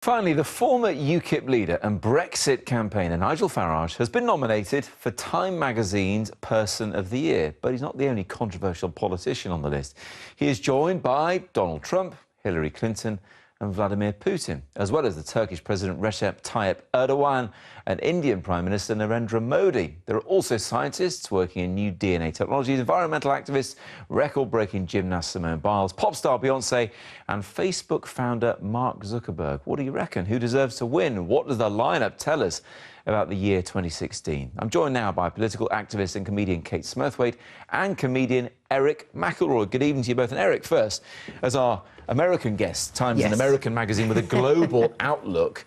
Finally, the former UKIP leader and Brexit campaigner Nigel Farage has been nominated for Time magazine's Person of the Year. But he's not the only controversial politician on the list. He is joined by Donald Trump, Hillary Clinton and Vladimir Putin, as well as the Turkish President Recep Tayyip Erdogan and Indian Prime Minister Narendra Modi. There are also scientists working in new DNA technologies, environmental activists, record-breaking gymnast Simone Biles, pop star Beyoncé and Facebook founder Mark Zuckerberg. What do you reckon? Who deserves to win? What does the lineup tell us about the year 2016? I'm joined now by political activist and comedian Kate Smurthwaite and comedian Erich McElroy. Good evening to you both. And Eric, first, as our American guest, Times an American magazine with a global outlook,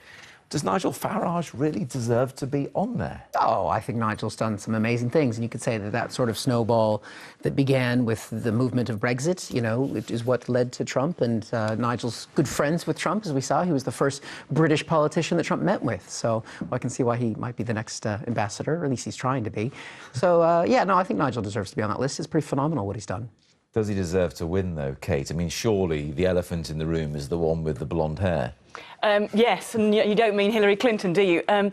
does Nigel Farage really deserve to be on there? Oh, I think Nigel's done some amazing things, and you could say that that sort of snowball that began with the movement of Brexit, you know, it is what led to Trump, and Nigel's good friends with Trump, as we saw. He was the first British politician that Trump met with, so I can see why he might be the next ambassador, or at least he's trying to be. So, yeah, no, I think Nigel deserves to be on that list. It's pretty phenomenal what he's done. Does he deserve to win, though, Kate? I mean, surely the elephant in the room is the one with the blonde hair. Yes, and you don't mean Hillary Clinton, do you? I mean,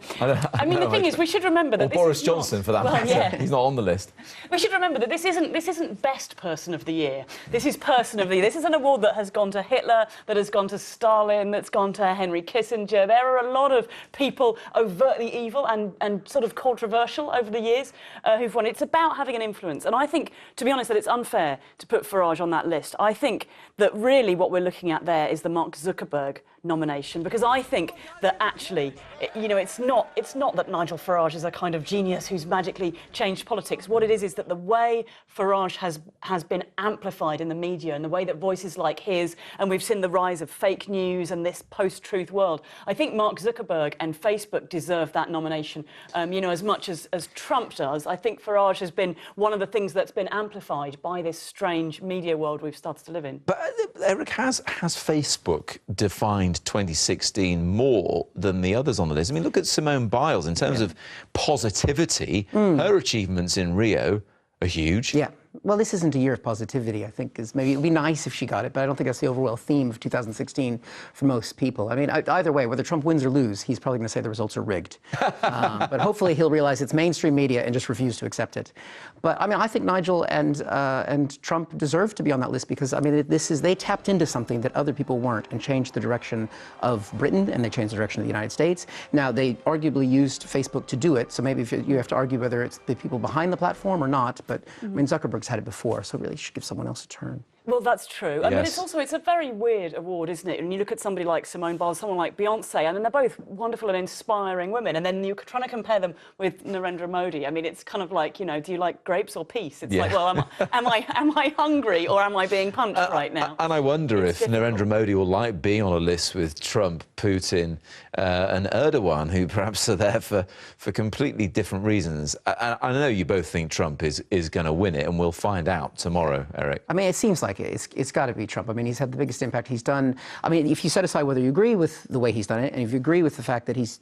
the thing is, we should remember that or Boris Johnson, for that matter. Yeah. He's not on the list. We should remember that this isn't Best Person of the Year. This is Person of the Year. This is an award that has gone to Hitler, that has gone to Stalin, that's gone to Henry Kissinger. There are a lot of people overtly evil and sort of controversial over the years who've won. It's about having an influence. And I think, to be honest, that it's unfair to put Farage on that list. I think that really what we're looking at there is the Mark Zuckerberg nomination, because I think that actually, you know, it's not that Nigel Farage is a kind of genius who's magically changed politics. What it is that the way Farage has been amplified in the media and the way that voices like his, and we've seen the rise of fake news and this post-truth world. I think Mark Zuckerberg and Facebook deserve that nomination, you know, as much as Trump does. I think Farage has been one of the things that's been amplified by this strange media world we've started to live in. But Eric, has Facebook defined 2016 more than the others on the list? I mean, look at Simone Biles in terms of positivity. Her achievements in Rio are huge. Yeah. Well, this isn't a year of positivity, I think. Maybe it would be nice if she got it, but I don't think that's the overall theme of 2016 for most people. I mean, either way, whether Trump wins or loses, he's probably going to say the results are rigged. But hopefully he'll realize it's mainstream media and just refuse to accept it. But, I mean, I think Nigel and Trump deserve to be on that list because, I mean, they tapped into something that other people weren't and changed the direction of Britain, and they changed the direction of the United States. Now, they arguably used Facebook to do it, so maybe you have to argue whether it's the people behind the platform or not, but, I mean, Zuckerberg's had it before, so really you should give someone else a turn. Well, that's true. I mean, it's a very weird award, isn't it? And you look at somebody like Simone Biles, someone like Beyoncé, and then they're both wonderful and inspiring women, and then you're trying to compare them with Narendra Modi. I mean, it's kind of like, you know, do you like grapes or peace? It's like, well, am I hungry or am I being punched right now? And I wonder if Narendra Modi will like being on a list with Trump, Putin and Erdogan, who perhaps are there for completely different reasons. I know you both think Trump is going to win it, and we'll find out tomorrow, Eric. I mean, it seems like it's got to be Trump. I mean, he's had the biggest impact he's done. I mean, if you set aside whether you agree with the way he's done it, and if you agree with the fact that he's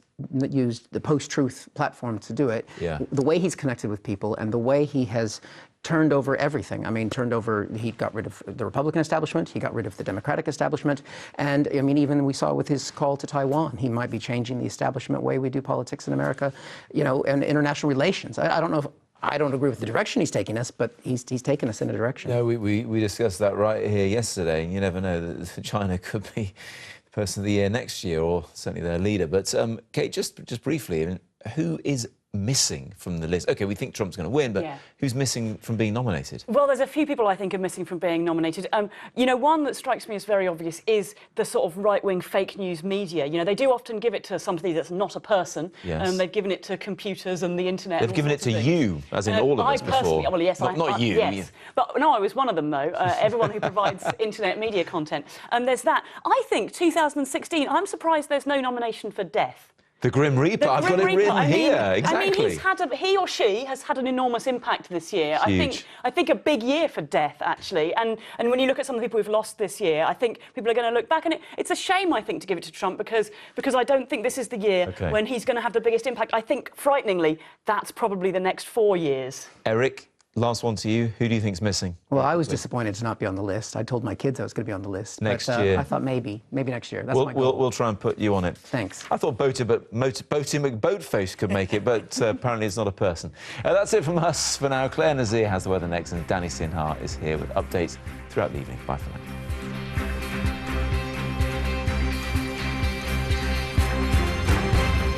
used the post-truth platform to do it, the way he's connected with people and the way he has turned over everything. I mean, he got rid of the Republican establishment, he got rid of the Democratic establishment, and I mean, even we saw with his call to Taiwan, he might be changing the establishment way we do politics in America, you know, and international relations. I don't know if I don't agree with the direction he's taking us, but he's taken us in a direction. No, we discussed that right here yesterday, and you never know that China could be the person of the year next year, or certainly their leader. But, Kate, just briefly, I mean, who is missing from the list? OK, we think Trump's going to win, but who's missing from being nominated? Well, there's a few people I think are missing from being nominated. You know, one that strikes me as very obvious is the sort of right-wing fake news media. You know, they do often give it to somebody that's not a person. They've given it to computers and the internet. They've given it to you, as in all of us before. Well, yes, not you. Yes. But no, I was one of them, though. Everyone who provides internet media content. And there's that. I think 2016, I'm surprised there's no nomination for death. The Grim Reaper, I've got it written here, exactly. I mean, he or she has had an enormous impact this year. Huge. I think a big year for death, actually. And when you look at some of the people we've lost this year, I think people are going to look back, and it's a shame, I think, to give it to Trump because I don't think this is the year when he's going to have the biggest impact. I think, frighteningly, that's probably the next 4 years. Eric, last one to you. Who do you think's missing? Well, I was disappointed to not be on the list. I told my kids I was going to be on the list. Next but, year. I thought maybe next year. That's my goal. We'll try and put you on it. Thanks. I thought Boaty McBoatface could make it, but apparently it's not a person. That's it from us for now. Claire Nazir has the weather next, and Danny Sinha is here with updates throughout the evening. Bye for now.